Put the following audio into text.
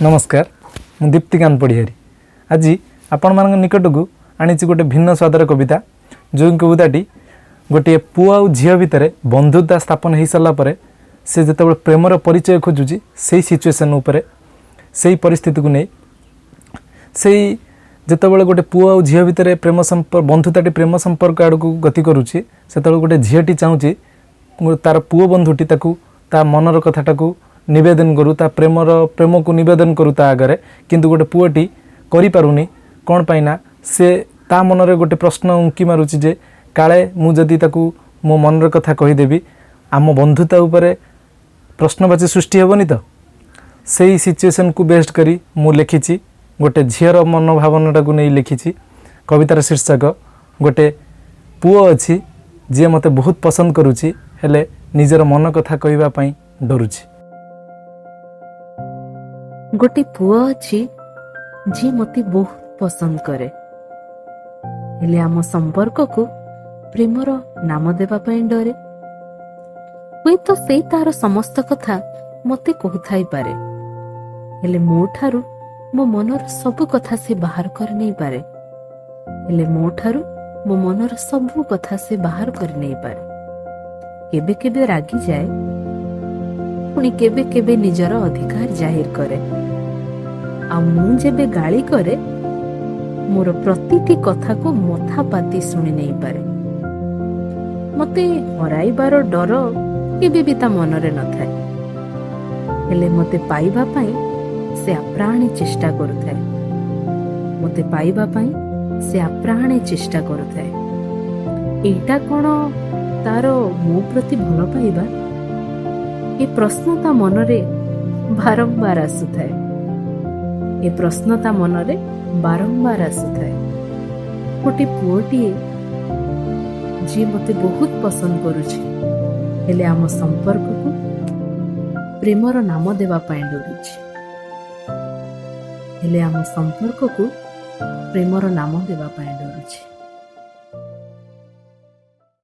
नमस्कार मु दीप्तिकांत पढ़ियारी आज आपण मान निकट को आनी गोटे भिन्न स्वादर कविता जो कविताटी गोटे पुआ और झील भितर बंधुता स्थापन हो सारापर से जो प्रेमर परिचय खोजुची से सिचुएसन उपरे से परिस्थिति को नहीं से जितेबाला गोटे पुआ और झील भितर प्रेम संपर्क बंधुताटी प्रेम संपर्क आड़ को गति करुच्ची से गोटे झीलटी चाहूँगी तार पुओ बंधुटी ता मनर कथाटा को निवेदन करू ता प्रेम को निवेदन करू ता आगे किंतु गोटे पुओटी करि पारुनी कौन पाइना से ता मनरे गोटे प्रश्न उंकी मारुची जे काले मु जदि ताकू मो मनर कथा कहीदेवी आम बंधुता उपरे प्रश्नवाची सृष्टि हेबनी तो से सिचुएसन को बेस्ट करी मु लिखिची गोटे झीर मनोभावनाटा को नहीं लिखिची कवितार शीर्षक गोटे पुओ अच्छी जी मते बहुत पसंद करुची हेले निजर मन कथा कहवा पई डरुची। गोटे पुआ अच्छी जी मते बहुत पसंद करे हेले आम संपर्क को प्रेमर नाम देवा पई डरे हुए तो से तार समस्त कथा मते कहथाई पारे हेले मो ठारू मो मनर सब कथा से बाहर कर नहीं पारे हेले मो ठारू मो मनर सब कथा से बाहर कर नहीं पारे केबे केबे रागी जाए पुणी केबे केबे निजर अधिकार जाहिर करे आ मु जेबे गाली करे मोर प्रतिटी कथा को मथा पाती शुणी नहीं पारे मते हराइबार डर केबे भी ता मनरे न थाए हेले मते पाइबा पाई से आप्राणे चेष्टा करुथाए मते पाइबा पाई से आप्राणे चेष्टा करुथाए एटा कोन तारो मो प्रति भल पाइबा ए प्रश्न ता मनरे बारंबार आसुथाए ए प्रश्न ता मनरे बारंबार आसुथाए गोटे पुओटीए जी मते बहुत पसंद करुछि हेले आम संपर्क को प्रेमर नाम देवा पाई डरुछि हेले आम संपर्क को प्रेमर नाम देवा पाई डरुछि।